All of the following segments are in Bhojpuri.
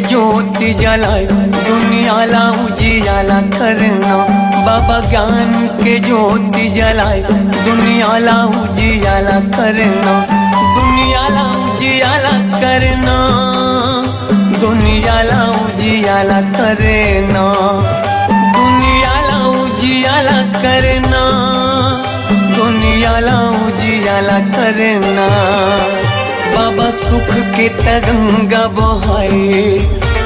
ज्योति जलाए दुनियाला उजियाला करना। बाबा ज्ञान के ज्योति जलाए दुनियाला उजियाला करना। दुनियाला उजियाला करना, दुनियाला उजियाला करना, दुनियाला उजियाला करना, दुनियाला उजियाला करना। बाबा सुख के तरंगा बहाए,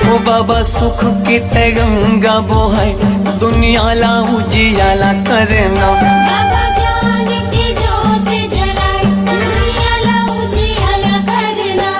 ओ बाबा सुख के तरंगा बहाए दुनियाला उजियाला करना। बाबा ज्ञान की ज्योति जलाए दुनियाला उजियाला करना।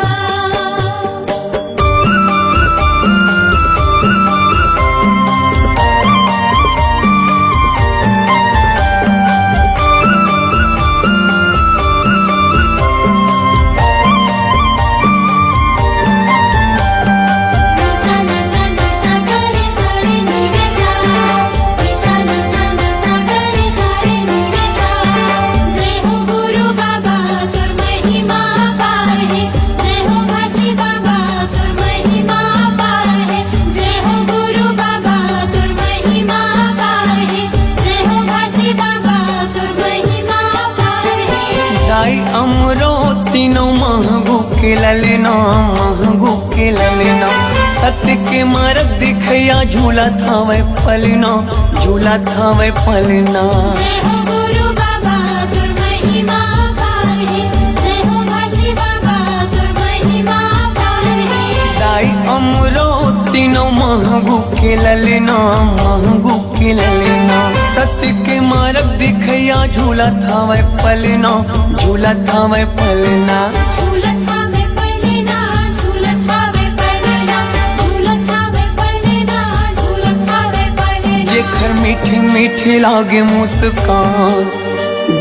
तीनों महंगू के ललना, महंगू के ललना। सत्य के मार्ग दिखया झूला था वह पलना, झूला था वह पलना। जय हो गुरु बाबा तुर महिमा पार है, जय हो घासी बाबा तुर महिमा पार है। दाई अमरो तीनों महंगू के ललना, महंगू के ललना। सत्य के मार्ग दिखया झूला था वह पलना, झूला था वह पलना। झूलत हावे पलना, झूलत हावे पलना, झूलत हावे पलना, झूलत हावे पलना। जेखर मीठी मीठी लागे मुस्कान,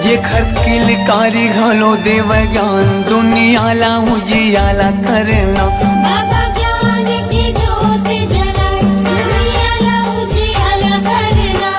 जेखर किलकारी घालो देव ज्ञान दुनियाला उजियाला करना। बाबा ज्ञान की ज्योति जलाए दुनियाला उजियाला करना।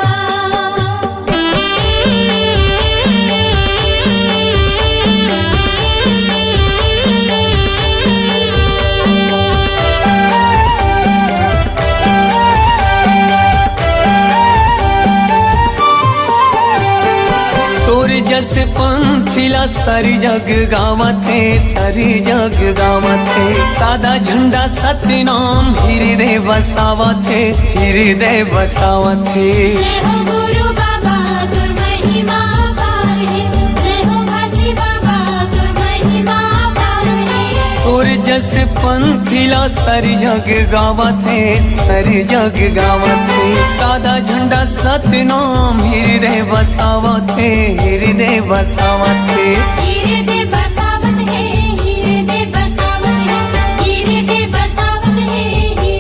तोर जस पंथिला सारी जग गावत है, सारी जग गावत है। सादा झंडा सत्य नाम हृदय बसावत है, हृदय बसावत है। जय हो गुरु बाबा तुर महिमा पार है, जय हो घासी बाबा तुर महिमा पार है। तोर जस पंथिला सारी जग गावत है, सारी जग गावत है। सादा झंडा सत्य नाम हृदय बसावत है, हृदय बसावत है। हृदय बसावत है, हृदय बसावत है, हृदय बसावत है,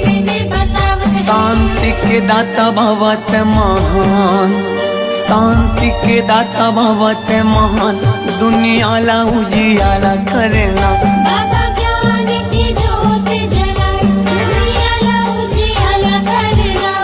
हृदय बसावत है। शांति के दाता भवत महान, शांति के दाता भवत महान दुनियाला उजियाला करना। बाबा ज्ञान की ज्योति जलाए दुनियाला उजियाला करना।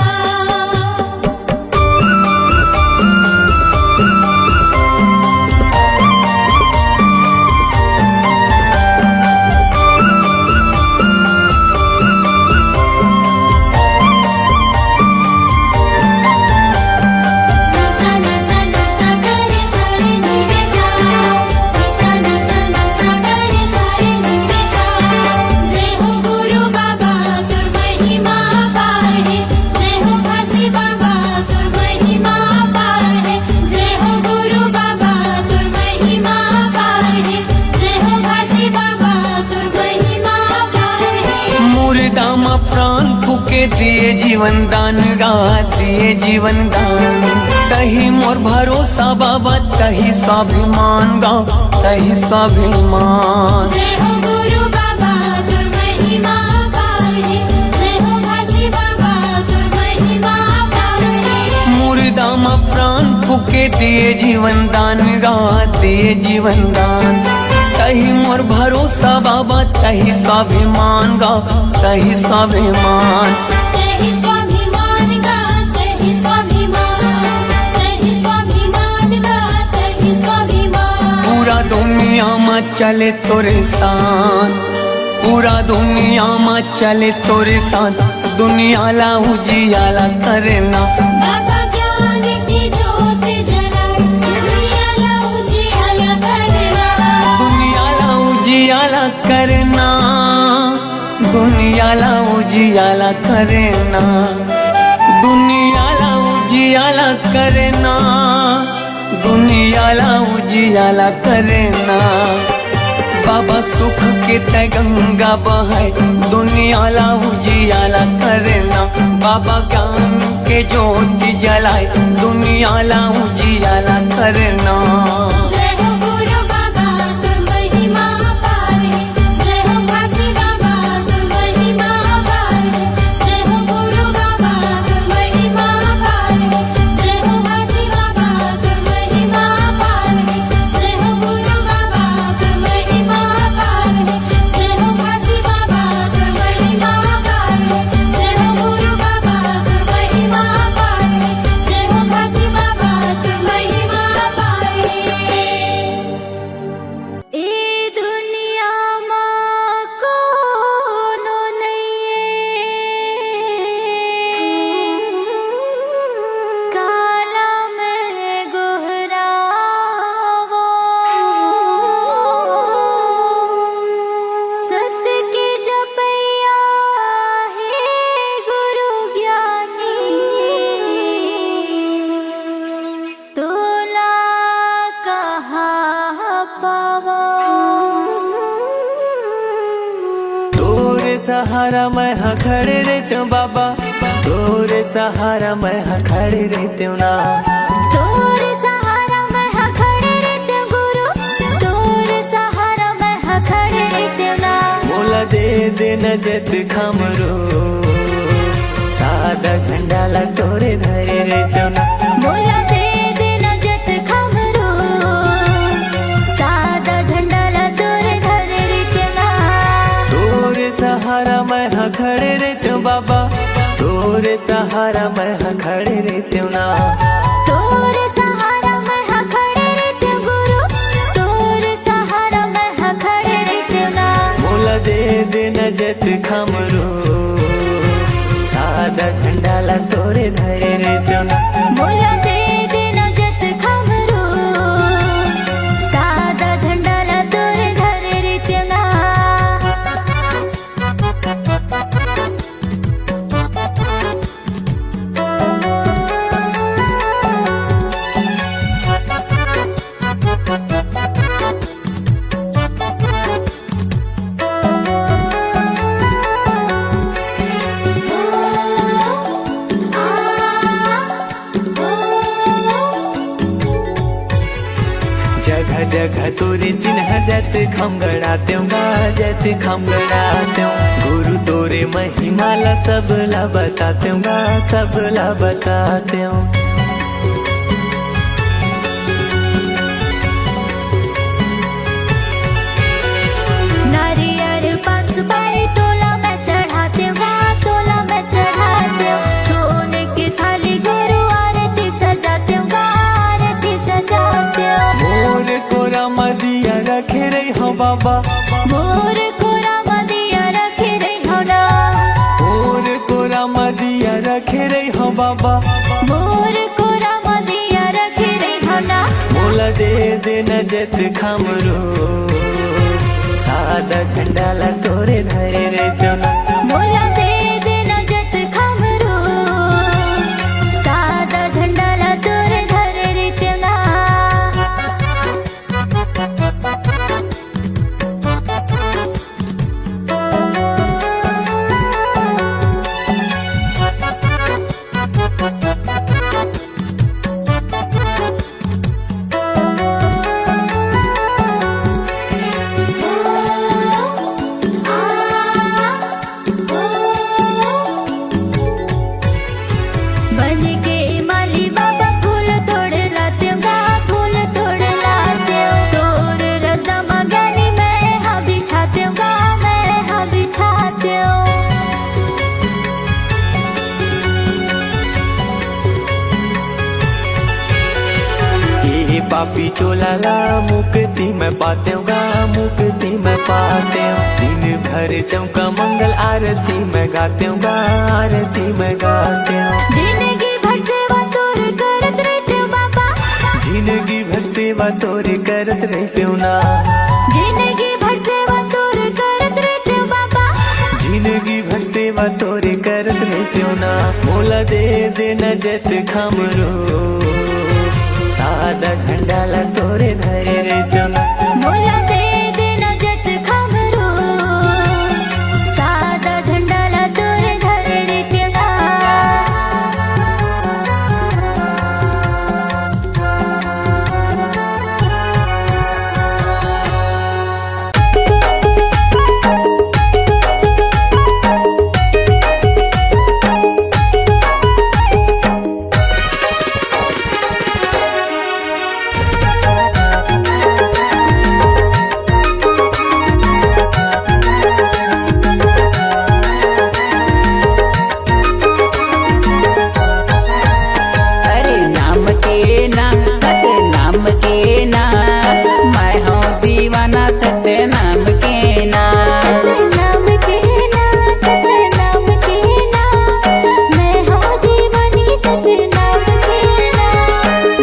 जय हो गुरु बाबा तुर महिमा पार है, जय हो घासी बाबा तुर महिमा पार है। जय हो गुरु बाबा तुर महिमा पार है, जय हो घासी बाबा तुर महिमा पार है। मुर्दा मा प्राण फूके दिए जीवन दान गा, दिए जीवन दान। तही मोर भरोसा बाबा, तही स्वाभिमान गा, तही स्वाभिमान। जय हो गुरु बाबा तुर महिमा पार है, जय हो घासी बाबा तुर महिमा पार है। मुर्दा मा प्राण फूके दिए जीवन दान गा, दिए जीवन दान। तही मोर भरोसा बाबा, तही स्वाभिमान गा, तही स्वाभिमान। तेहि स्वाभिमान गा, तेहि स्वाभिमान, तेहि स्वाभिमान गा, तेहि स्वाभिमान। पूरा दुनिया में चले तोरे शान, पूरा दुनिया में चले तोरे साथ दुनिया ला उजियाला करना बाबा ज्ञान की ज्योत जलाए दुनिया ला उजियाला करना दुनिया ला उजियाला करना दुनिया ला उजियाला करना दुनिया ला उजियाला करना दुनिया ला उजियाला करना बाबा सुख के तय गंगा बहाय दुनिया ला उजियाला करना बाबा ज्ञान के ज्योति जलाए दुनिया ला उजियाला करना जय हो गुरु बाबा तुम महिमा पार है जय हो काशी बाबा तुम महिमा पार है जय हो गुरु बाबा तुम महिमा पार है जय हो काशी बाबा तुम महिमा पार है जय हो गुरु बाबा तुम महिमा पार है जय हो काशी बाबा तुम महिमा पार है जय हो गुरु बाबा तुम महिमा पार है जय हो काशी बाबा तुम महिमा पार है ए दुनिया मां कोनो नहीं काला में गोहरावो सत्य के जपैया हे गुरु ज्ञानी तोला कहाँ पावो तोरे सहारा मैं हाँ खड़े रहते हूँ बाबा तोरे सहारा मैं हाँ खड़े रहते हूँ ना तोरे सहारा मैं हाँ खड़े रहते हूँ गुरु तोरे सहारा मैं हाँ खड़े रहते हूँ ना मोला दे देना जत खमरो सादा झंडा ला तोरे धरे रहते हूँ ना मोला दे देना जत खमरो सादा झंडा ला तोरे धरे रहते ना तोरे सहारा मैं हाँ खड़े रहते हूँ बाबा तोरे सहारा मैं हाँ खड़े रहते हूँ ना तोरे सहारा मैं हाँ खड़े रहते हूँ गुरु तोरे सहारा मैं हाँ खड़े रहते हूँ ना मोला दे देना जत खमरो सादा झंडा ला तोरे धरे रहते हूँ ना मोला दे देना जत खमरो सादा झंडा ला तोरे धरे रहते ना जगह जगह तोरे चिन्ह जत खम गड़ाते हूँ जत खम गड़ाते हूँ गुरु तोरे महिमा ला सब ला बताते हूँ सब ला बताते हूँ नारियल पाँच सुपारी तोला मैं चढ़ाते हूँ तोला मैं चढ़ाते हूँ सोने की थाली गुरु आरती सजाते हूँ आरती सजाते हूँ मोर कोरा मदिया रखे रही हो बाबा मोर कोरा मदिया रखे रही हो ना मोर कोरा मदिया रखे रही हो बाबा मोर कोरा मदिया रखे रही हो ना मोला दे देना जत खमरो सादा झंडा ला तोरे धरे रहते हो ना मोला दे देना जत खमरो सादा झंडा ला तोरे धरे रहते ना पापी चोलाला मुक्ति मैं पाते गा मुक्ति मैं पाते दिन भर चौका मंगल आरती मैं गाते गा आरती मैं गाते जिंदगी भर सेवा तोर करत रहते बाबा जिंदगी भर सेवा तोरे करत रहते ना जिंदगी भर सेवा तोर करत रहते बाबा जिंदगी भर सेवा तोरे करत रहते ना मोला दे देना जत खमरो सादा झंडाला तोरे धरे रहते ना मोला दे देना जत खमरो सादा झंडाला तोर धरे रहते ना अरे नाम के ना सत नाम के ना मैं हूँ दीवाना सत नाम के ना नाम के ना सत नाम के ना मैं हूँ दीवानी सत नाम के ना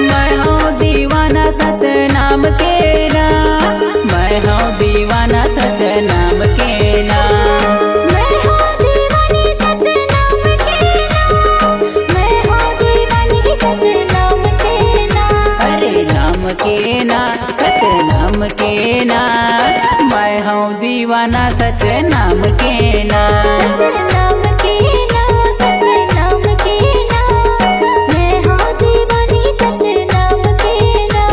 मैं हूँ दीवाना सत नाम के ना मैं हूँ दीवाना सत नाम के ना मैं हूँ दीवानी सत नाम के ना मैं हूँ दीवानी सत नाम के ना अरे नाम के ना सत नाम के ना मैं हूँ दीवाना सच नाम के ना सत नाम के ना सत नाम के ना मैं हूँ दीवानी सत नाम के ना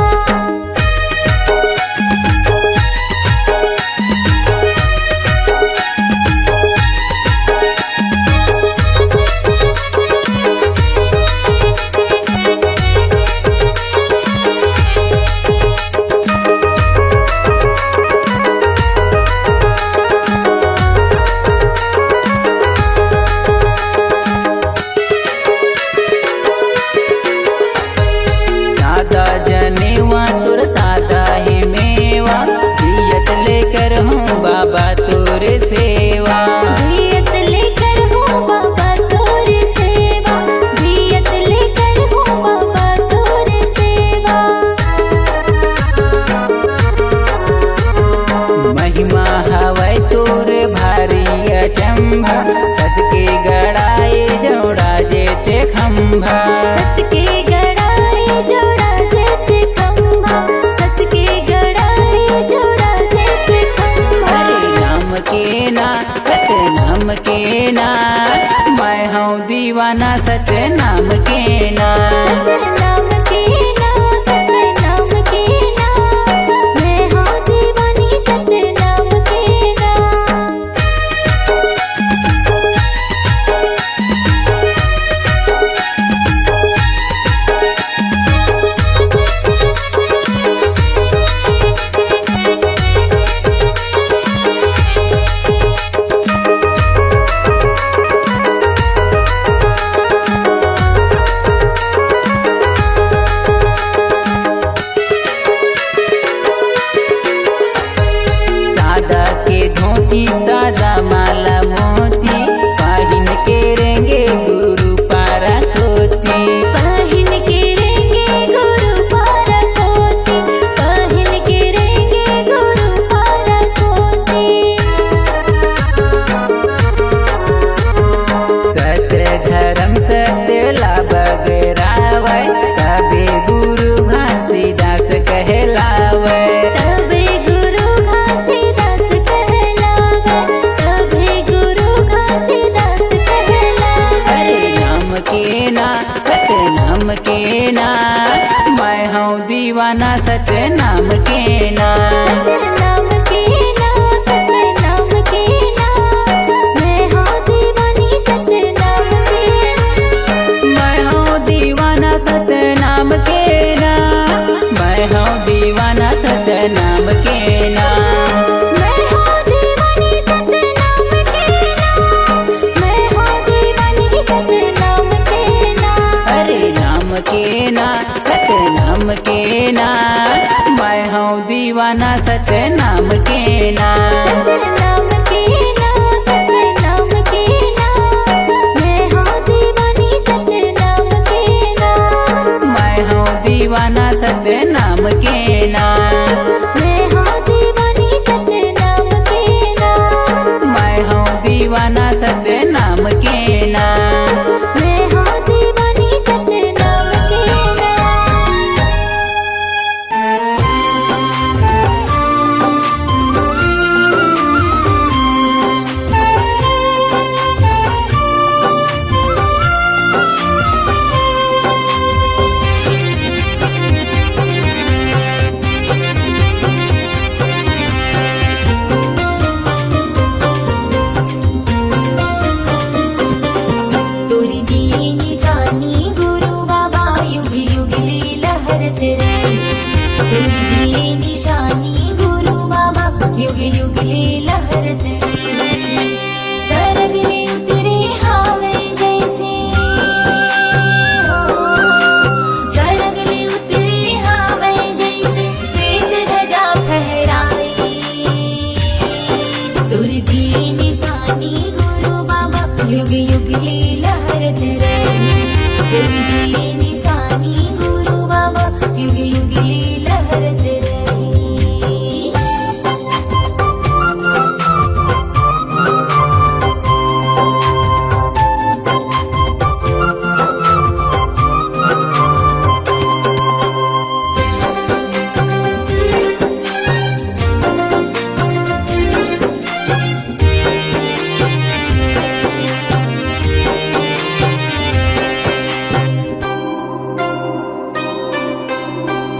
सादा जनेवा तुर सादा ही मेवा दियत लेकर हूँ बाबा तुर सेवा दियत लेकर हूँ बाबा तोर सेवा दियत लेकर हूँ बाबा तोर सेवा महिमा हवै तुर भारी अचंभा सदके गड़ाए जोड़ा जेते खंभा सत के गड़ाए जोड़ा जेत खंभा सत के गड़ाए जोड़ा जेत खंभा अरे नाम के ना सत नाम के ना मैं हूँ दीवाना सच नाम के ना सत नाम के ना सत नाम के ना मैं हूँ दीवानी सत नाम के ना सादा के धोती सादा माला मोती पाहिन के रेंगे गुरु पारा कोती पाहिन के रेंगे गुरु पारा कोती पाहिन के रेंगे गुरु पारा कोती सत्य धर्म सत्य लाभगरावै तबे गुरु घासीदास कहलावै तबे गुरु घासीदास कहलावे तबे गुरु घासीदास कहलावे अरे नाम के ना सत नाम के ना मैं हूँ दीवाना सच नाम के ना सत नाम के ना सत नाम के ना मैं हूँ दीवानी सत नाम के मैं हूँ दीवाना सच नाम के ना मैं हूँ दीवाना सच नाम के ना मैं हूँ दीवानी सत नाम के ना मैं हूँ दीवानी सत नाम के ना अरे नाम के ना सत नाम के ना दीवाना सतनाम के ना। सतनाम के ना, सतनाम के ना, मैं हूँ दीवानी सतनाम के ना। मैं हूँ दीवाना सतनाम के ना। मैं हूँ दीवानी सतनाम के ना। मैं हूँ दीवाना सतनाम के ना। मैं हूँ दीवानी सतनाम के ना। तोरी दिए निशानी गुरु बाबा युग युग ले लहरत रहे। तोरी दिए निशानी गुरु बाबा युग युग ले लहरत रहे। सरग ले उतरे हावे जैसे हो, सरग ले उतरे हावे जैसे श्वेत ध्वजा फहराई। तोरी दिए निशानी गुरु बाबा युग युग ले लहरत रहे। तोरी दिए निशानी गुरु बाबा युग युग ले लहरत रहे।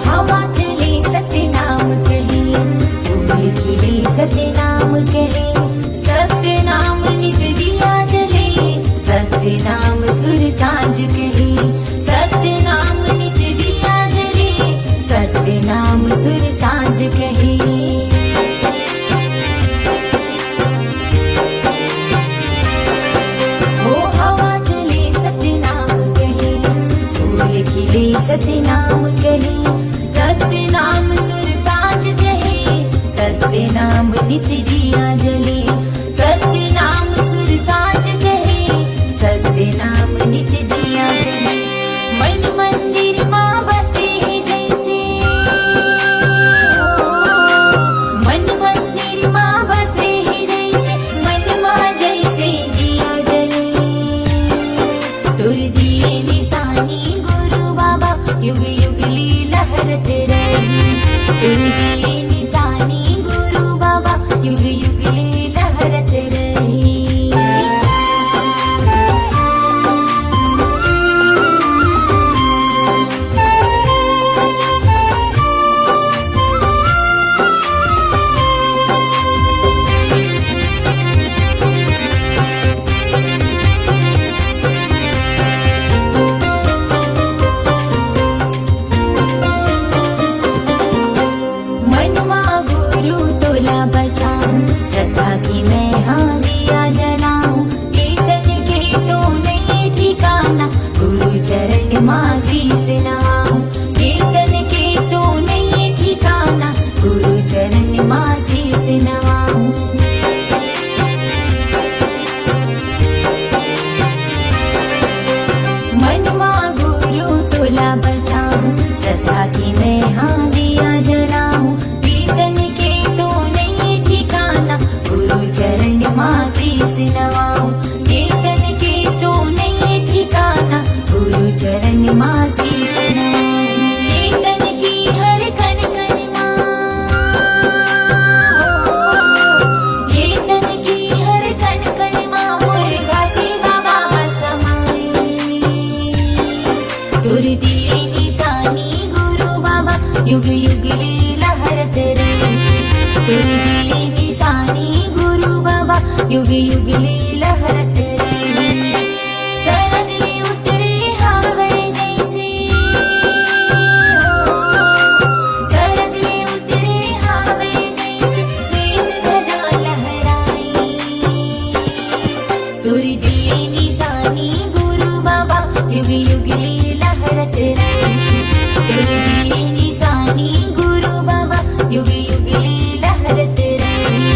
हवा चले सतनाम कहे, फूल खिले सतनाम कहे। सतनाम नित दिया जले, सतनाम सुर सांझ कहे। सतनाम नित दिया जले, सतनाम सुर सांझ कहे। ओ हवा चले सतनाम कहे, फूल खिले सतनाम कहे। सतनाम सुर सांझ कहे, सतनाम नित दिया जले। सतनाम सुर सांझ कहे, सतनाम नित दिया जले। मन मंदिर माँ बसे है जैसे हो, मन मंदिर माँ बसे है जैसे, मन माँ जैसे दिया जले। तुर दिए निशानी गुरु बाबा युग युग ले लहरत रहे। तुर दिए निशानी गुरु बाबा युग युग ले लहरत रहे। मनवा गुरु तोला बसाऊं, सदा की मैं हाँ दिया जलाऊं। कीर्तन के तो नहीं ठिकाना, गुरु चरण माँ शीस नवाऊं। कीर्तन के तो नहीं ठिकाना, गुरु चरण माँ शीस नवाऊं। मनवा गुरु तोला बसाऊं, सदा की मैं हाँ दिया जलाऊं। कीर्तन के तो नहीं ठिकाना, गुरु चरण माँ शीस नवाऊं। कीर्तन के तो नहीं ठिकाना, गुरु चरण माँ शीस नवाऊं। कीर्तन की हर कण कण माँ हो, कीर्तन की हर कण कण माँ मुर्गा से बाबा समाए। तुर दिए निशानी गुरु बाबा युग युग ले लहरत रहे। तुर दिए निशानी गुरु बाबा युग युग ले लहरत रहे। सरग ले उतरे हावे जैसे हो, सरग ले उतरे हावे जैसे, श्वेत ध्वजा लहराई। तुर दिए निशानी गुरु बाबा युग युग ले लहरत रहे। तुर दिए निशानी गुरु बाबा युग युग लीला हरत रही।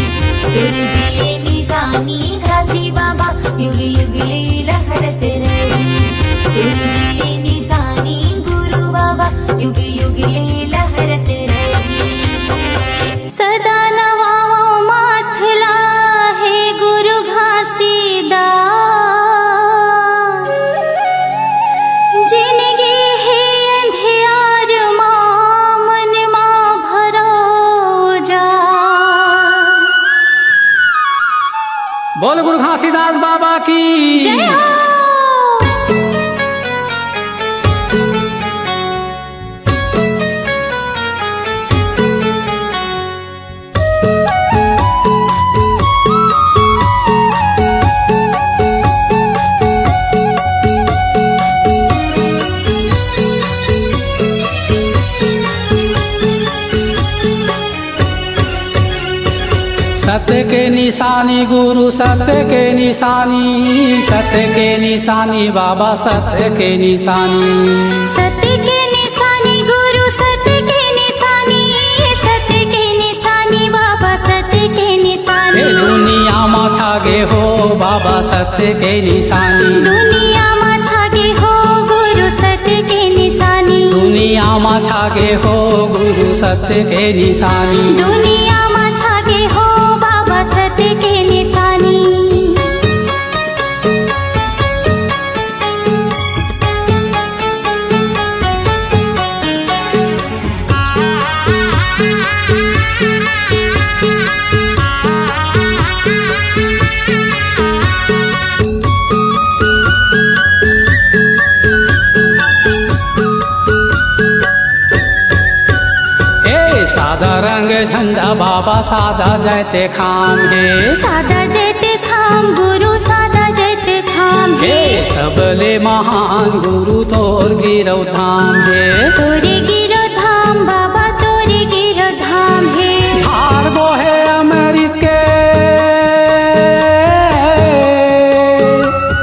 तेरे दिए निशानी घासी बाबा युग युग लीला हरत रही। तेरे दिए निशानी गुरु बाबा युग युग लीला हरत रही। सदा नवाओ माथला है गुरु घासीदास। जिनगी है अंधियार माँ मन माँ भरो जास। बोल गुरु घासीदास बाबा की जय हो। सत्य के निशानी गुरु सत्य के निशानी, सत्य के निशानी बाबा सत्य के निशानी। सत्य के निशानी गुरु सत्य के निशानी। सत्य के निशानी बाबा सत्य के निशानी। दुनिया में छागे हो बाबा सत्य के निशानी। दुनिया में छागे हो गुरु सत्य के निशानी। दुनिया में छागे हो गुरु सत्य के निशानी। दुनिया में छागे हो बाबा सत्य के निशानी। सादा रंग झंडा बाबा सादा जयते खाम है। सादा जयते खाम गुरु सादा जयते खाम हे सबले महान गुरु तोर गिरौ धाम है। तोरे गिरो धाम बाबा तोरे गिरो धाम है। धार बोहे अमृत के,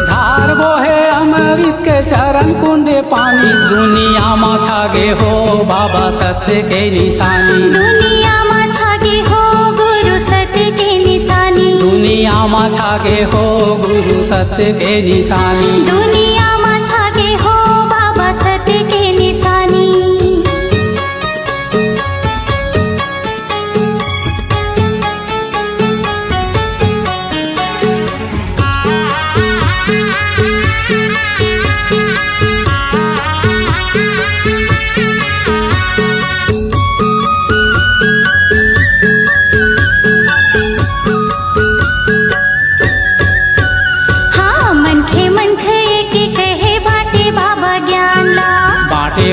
धार बोहे अमृत के चरण कुंडे पानी। दुनिया में छागे हो बाबा सत्य के निशानी। दुनिया में छागे हो गुरु सत्य के निशानी। दुनिया में छागे हो गुरु सत्य के निशानी। दुनिया में छागे हो बाबा सत्य के निशानी।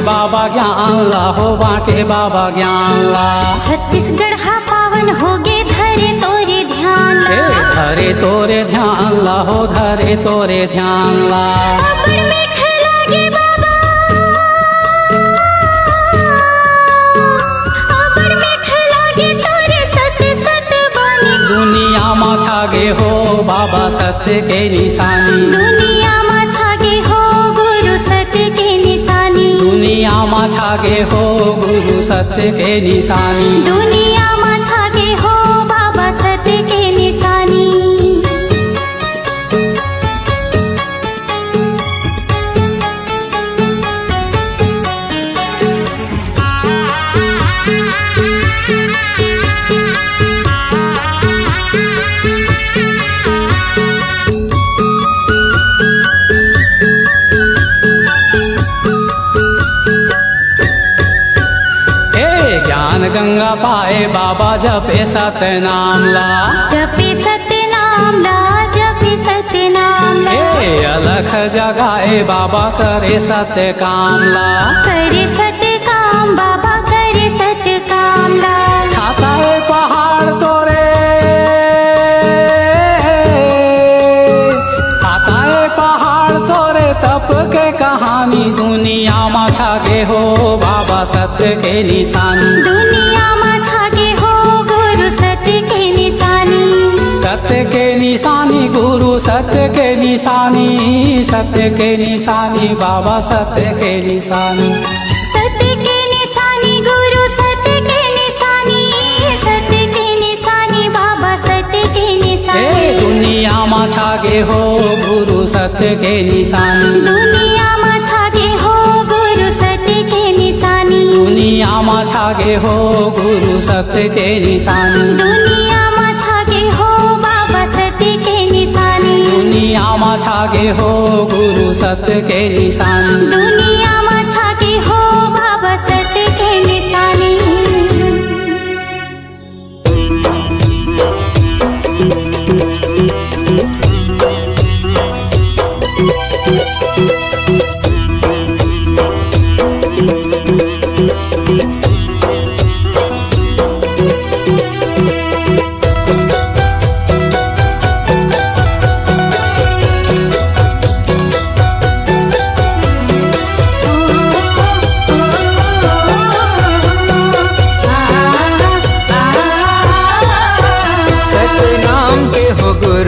बाबा ज्ञान ला हो बाटे बाबा ज्ञान ला। छत्तीसगढ़ हा पावन होगे धरे तोरे ध्यान ला। धरे तोरे ध्यान ला हो धरे तोरे ध्यान ला। अबर मीठ लागे बाबा, अबर मीठ लागे तोरे सत्य सत्य बानी। दुनिया में छागे हो बाबा सत्य के निशानी। दुनिया में छागे हो गुरु सत्य के निशानी। दुनिया में छागे हो गुरु सत्य के निशानी। दुनिया में छागे हो बाबा सत्य के निशानी। गंगा पाए बाबा जपे सत्य नाम ला। जपे सत्य नाम ला। जपे सत्य नाम ला। अलख जगाए बाबा करे सत्य काम ला। करे सत्य काम बाबा करे सत्य काम ला। छाता है पहाड़ तोरे, छाता है पहाड़ तोरे तप के कहानी। दुनिया में छागे हो बाबा सत्य के निशानी। दुनिया में छागे हो गुरु सत्य के निशानी। सत्य के निशानी गुरु सत्य के निशानी। सत्य के निशानी बाबा सत्य के निशानी। सत्य के निशानी गुरु सत्य के निशानी। दुनिया में छागे हो गुरु सत्य के निशानी दुनिया में छागे हो गुरु सत्य के निशानी दुनिया में छागे हो गुरु सत्य के निशानी दुनिया में छागे हो बाबा सत्य के निशानी दुनिया में छागे हो गुरु सत्य के निशानी दुनिया में छागे हो बाबा सत्य के निशानी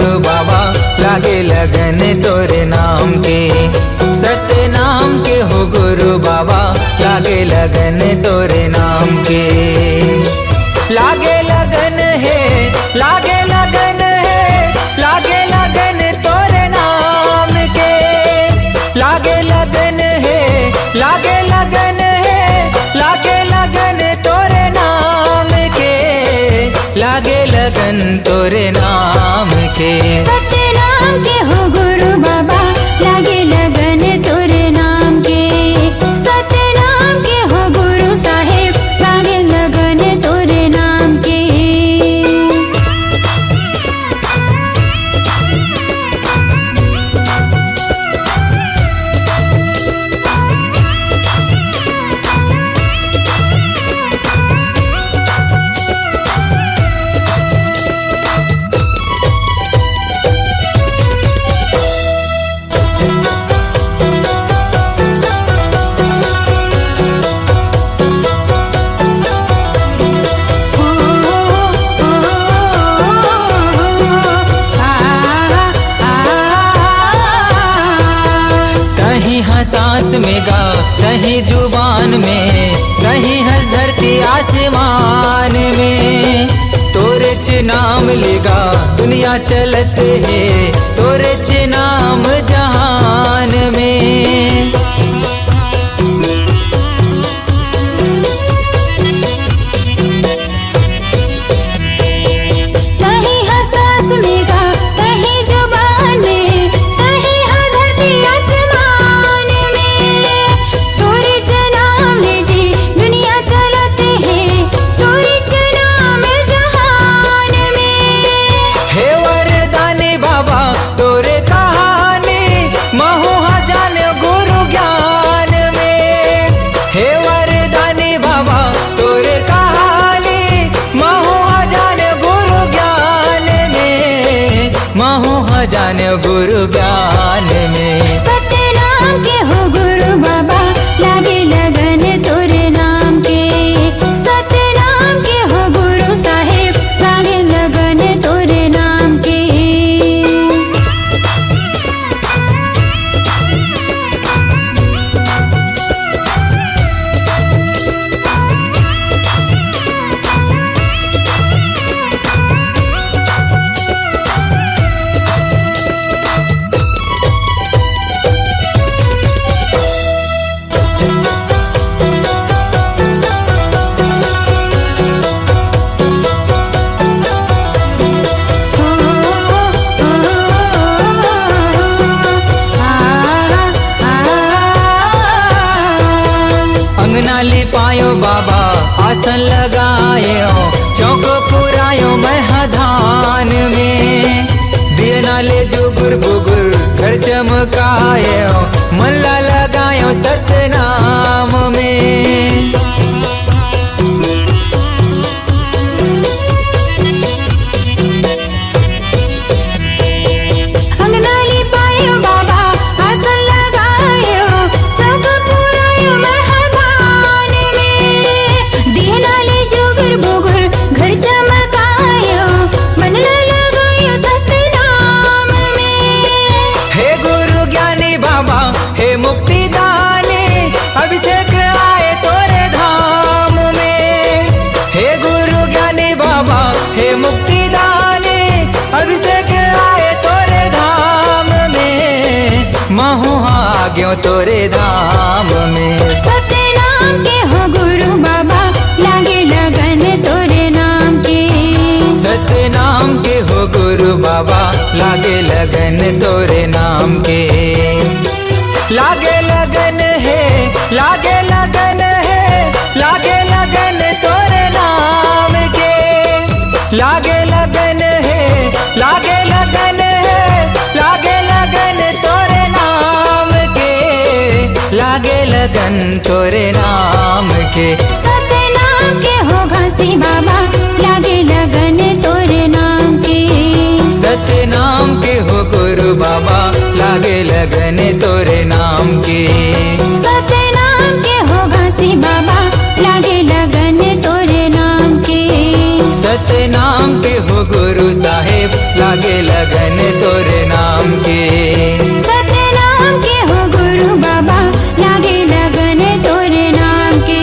लागे लगन तोरे नाम के सत्य नाम के हो गुरु बाबा लागे लगन तोरे नाम के लागे लगन है लागे लगन है लागे लगन तोरे नाम के लागे लगन है लागे लगन है लागे लगन तोरे नाम के लागे लगन तोरे नाम के के हो गुरु बाबा लागे लगन तोरे नाम के सत्य नाम के हो गुरु साहेब लागे लगन तोरे नाम के सांस में गा कहीं जुबान में कहीं हंस धरती आसमान में तोरे च नाम लेगा दुनिया चलत है तोरे च नाम जहान में कहीं हंस में गा कहीं जुबान में कहीं हंस धरती आसमान में तोरे च नाम ले जी दुनिया चलते है तोरे च नाम जहान में हे वरदानी बाबा तोरे कहानी महु जान गुरु ज्ञान में हे वरदानी बाबा तोरे कहानी महु जान गुरु ज्ञान में महु जान गुरु ज्ञान में सत्य नाम के हो गुरु बाबा लागे लगन तोरे नाम के सत्य नाम के हो गुरु साहेब लागे लगन तोरे नाम के अंगना लिपायो बाबा आसन लगायो चौक पुरायो महधान में दियना ले जुगुर बुगुर घर चमकायो मल्ला लगायो सत्य नाम में अंगना लिपायो बाबा आसन लगायो चौक पुरायो महधान में दियना ले जुगुर बुगुर घर चमकायो मनला लगायो सत्य नाम में हे गुरु ज्ञानी बाबा तोरे धाम में। सतनाम के हो गुरु बाबा लागे लगन तोरे नाम के। सतनाम के हो गुरु बाबा लागे लगन तोरे नाम के। लागे लगन है, लागे लगन है, लागे लगन तोरे नाम के। लागे लगन है, लागे लगन है, लागे लगन तोरे नाम के। लागे लगन तोरे नाम के। सतनाम के हो घासी बाबा लागे लगन तोरे नाम के। सतनाम के हो गुरु बाबा लागे लगन तोरे नाम के। सतनाम के हो घासी बाबा लागे लगन तोरे नाम के। सतनाम के हो गुरु साहेब लागे लगन तोरे नाम के। सतनाम के हो गुरु बाबा लागे लगन तोरे नाम के।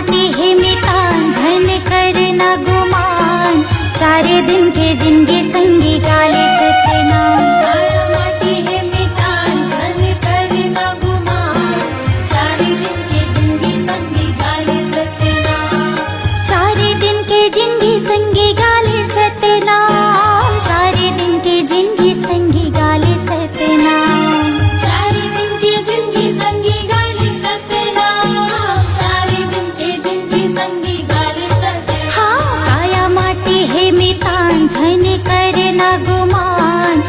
माटी है मितांझन करना गुमान, चारे दिन के जिंदगी संगी गाले सतनाम। काया माटी है मितांझन करना गुमान, चारे दिन के जिंदगी संगी गाले सतनाम। चारे दिन के जिंदगी संगी गाले सतनाम, चारे दिन के जिंदगी संगी गाले सतनाम। चारे दिन के जिंदगी संगी गाले सतनाम, चारे दिन के जिंदगी संगी गाले सतनाम। हाँ, काया माटी है मितांझन करना गुमान,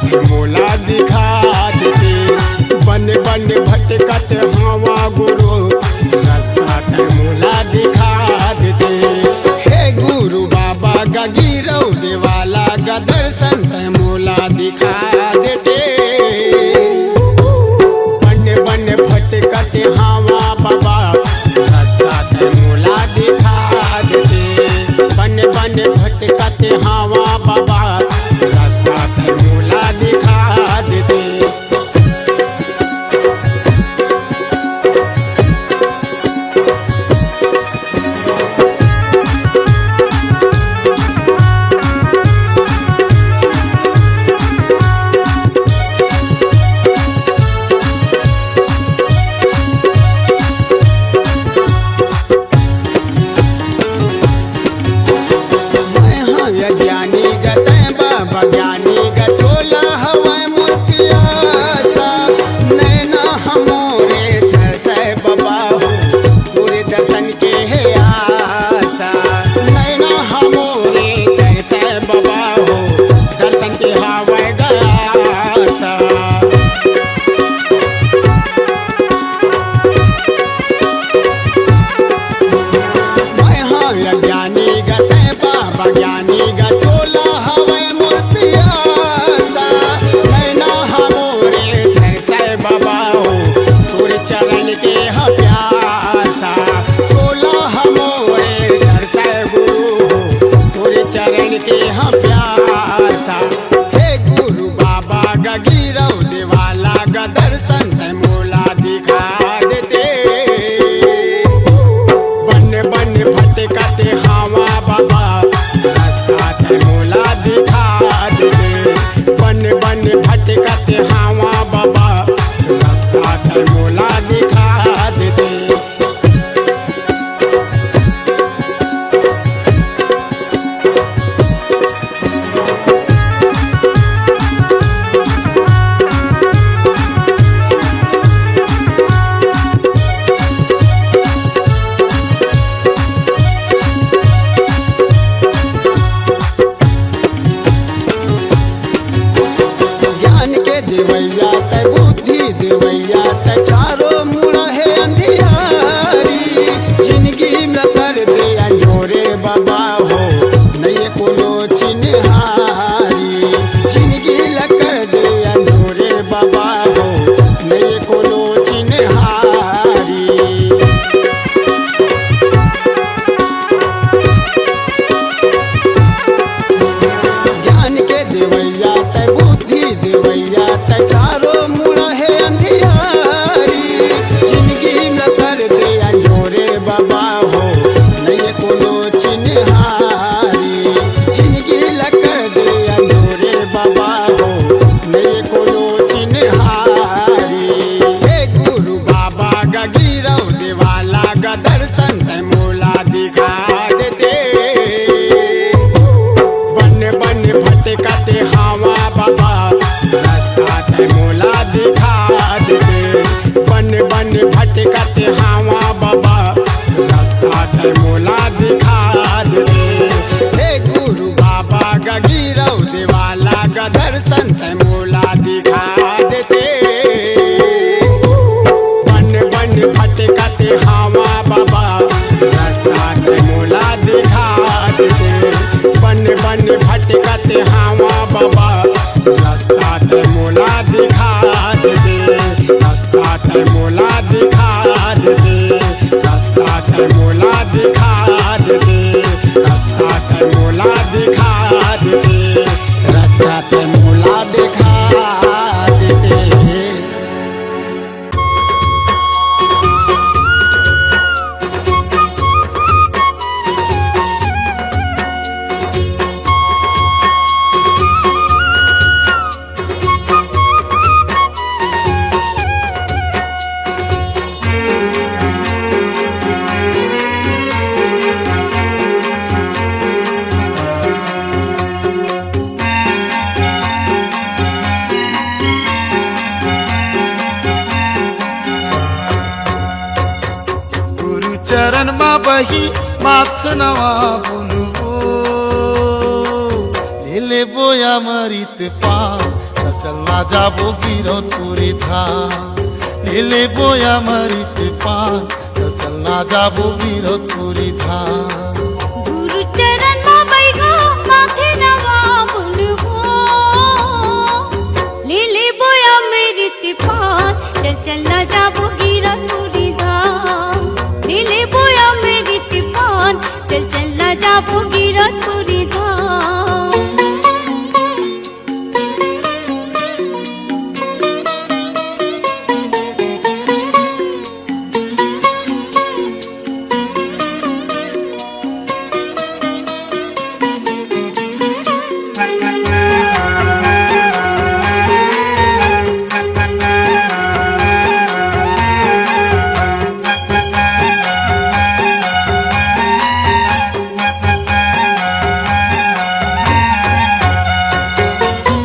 ते मोला दिखा देते। बन बन भटकत हवा गुरु रास्ता ते मोला दिखा देते। हे गुरु बाबा गा गिरौ देवाला गा दर्शन ते मोला दिखा देते। बन बन भटकत हवा बाबा रास्ता ते मोला दिखा देते। बन बन भटकत हवा बाबा रास्ता ते मोला दिखा देते। ज्ञानी गते बाबा ज्ञानी ग चोला हवाय मोर पियासा। नैना हमोरे तरसे बाबा हो तोरे दर्शन के है आशा। नैना हमोरे तरसे बाबा हो दर्शन के हवाय गासा। ज्ञानी गते बाबा ज्ञानी ग चोला हवे मोर पियासा। नैना हमोरे तरसे बाबा हो तोरे चरण के ह प्यासा। चोला हमोरे तरसे गुरु हो तोरे चरण के ह प्यासा। हे गुरु बाबा ग गिरौ देवाला ग दर्शन ते मोला दिखा देते। बन बन भटकते हवा बाबा रास्ता ते मोला दिखा देते। बन बन भटकते हवा बाबा रास्ता ते मोला दिखा देते। ज्ञान के देवैया ते बुद्धि देवैया ते चारों मुड़ है अंधियारी। जिंदगी में कर दे अंजोरे बाबा हो नहीं कोनो चिन्हारी। जिंदगी ल कर दे अंजोरे बाबा हो नहीं कोनो चिन्हारी। ज्ञान के देवैया ते बुद्धि देवैया ते चारों मुड़ है अंधियारी। जिंदगी में कर दे अंजोरे बाबा हो नहीं कोनो चिन्हारी। जिंदगी ल कर दे अंजोरे बाबा हो नहीं कोनो चिन्हारी। हे गुरु बाबा गा गिरौ देवाला गा दर्शन ते मोला दिखा देते। बन बन भटकते हवा बाबा रास्ता ते मोला दिखा देते। बन बन भटकते हवा बाबा रास्ता ते मोला दिखा देते। हे गुरु बाबा गा गिरौ देवाला गा दर्शन ते मोला दिखा देते। बन बन भटकते हवा बाबा रास्ता ते मोला दिखा देते। बन बन भटकते हवा बाबा रास्ता ते मोला दिखा देते। रास्ता ते मोला दिखा देते। रास्ता ते मोला दिखा देते। रास्ता ते मोला दिखा देते। रास्ता ते मोला दिखा देते। चरण मा बही माथ नवा बुनु नीले बोया मरित पा चलना जाबो गिरधपुरी धाम ले लेबो अमृत पान चलना जाबो गिरधपुरी धाम गुरु चरण में बैठो माथे नवा बोलबो ले ले बोया मेरी तिपान चल चलना जाबो गिरधपुरी धाम ले ले बोया मेरी तिपान चल चलना जाबो गिरधपुरी धाम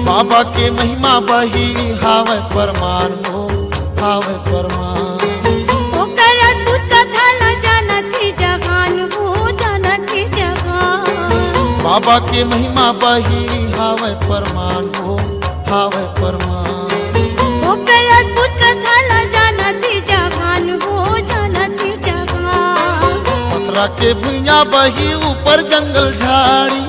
बाबा के महिमा बही हावे परमान हो हावे परमान ओकर अद्भुत कथा न जानत जहान हो जानत जहान बाबा के महिमा बही हावे परमान हो हावे परमान ओकर अद्भुत कथा न जानत जहान हो जानत जहान पथरा के भुइया बही ऊपर जंगल झाड़ी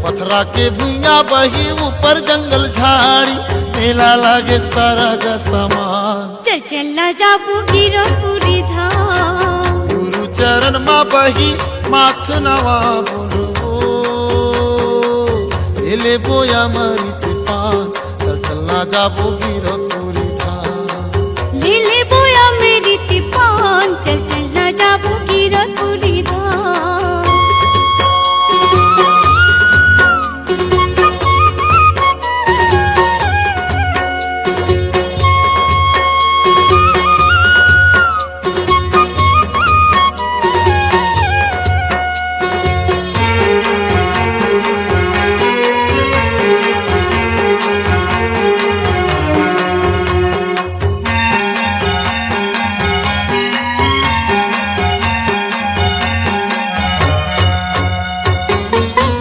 पथरा के भुइया बही ऊपर जंगल झाड़ी मेला लागे सरग समान चल चलना जाबू गिरधपुरी धाम गुरु चरण मा बही माथ नवा बोलबो ले लेबो अमृत पान चलना जाबो गिरधपुरी धाम ले ले बोया मेरी तिपान चल चलना जाबू गिरधपुरी धाम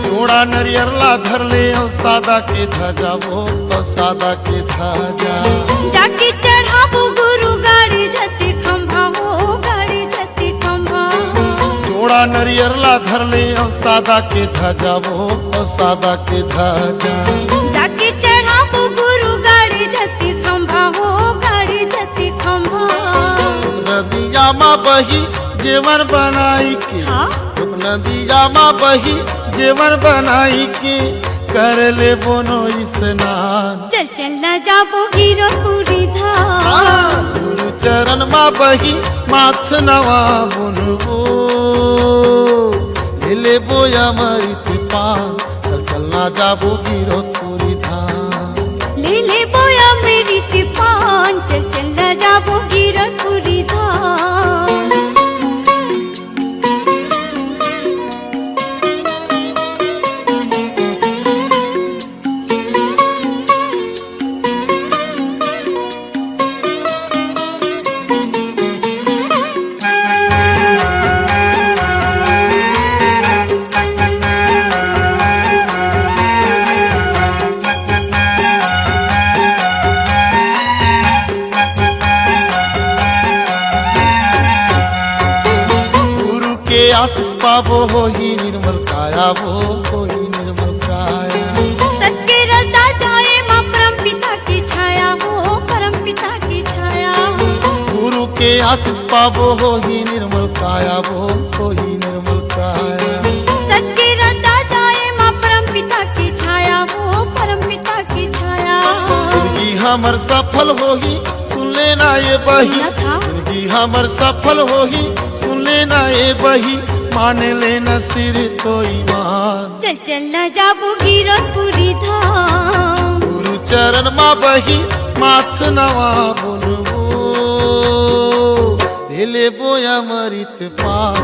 जोड़ा नरियरला धर ले और सादा के ध्वजा वो तो सादा के ध्वजा जाके चढ़ाबू गुरु गाड़ी जति खंभा हो गाड़ी जति खंभा जोड़ा नरियरला धर ले और सादा के ध्वजा वो तो सादा के ध्वजा जाके चढ़ाबू गुरु गाड़ी जति खंभा हो गाड़ी जति खंभा नदिया माँ बही जेवन बनाई के हाँ? नदिया माँ बही जेवन बनाई के कर ले बोनो स्नान चल चलना जाबो गिरधपुरी धाम गुरु चरण माँ बही माथ नवा बुनबो ले लेबो अमृत पान चलना जाबो गिरधपुरी धाम ले ले बोया मेरी तिपान चल चलना जाबो गिरधपुरी धाम आशीष पाबो हो ही निर्मल काया वो हो ही निर्मल काया सत्य रसदा जाए माँ परम पिता की छाया हो परम पिता की छाया गुरु के आशीष पाबो हो ही निर्मल काया वो हो ही निर्मल काया सत्य रसदा जाए माँ परम पिता की छाया हो परम पिता की छाया जिंदगी हमर सफल होगी सुन लेना ये बही जिंदगी हमर सफल होगी सुन लेना ये बही मान लेना सिर तो ईमान चल चलना जाबू गिरधपुरी धाम गुरु चरण माँ बही माथ नवा बोलबो ले लेबो अमृत पान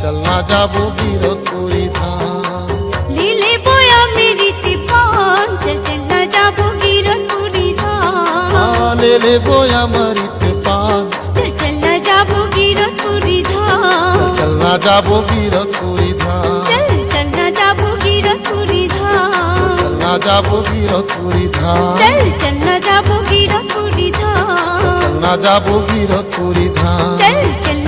चलना जाबो गिरधपुरी धाम ले ले बोया मेरी तिपान चल चलना जाबू गिरधपुरी धाम ले लेबो अमृत पान चल चलना जाबू गिरधपुरी धाम चलना जाबो गिरधपुरी धाम चल चलना जाबू गिरधपुरी धाम चलना जाबो गिरधपुरी धाम चल चलना যাবো বীরপুরি ধাম चल चल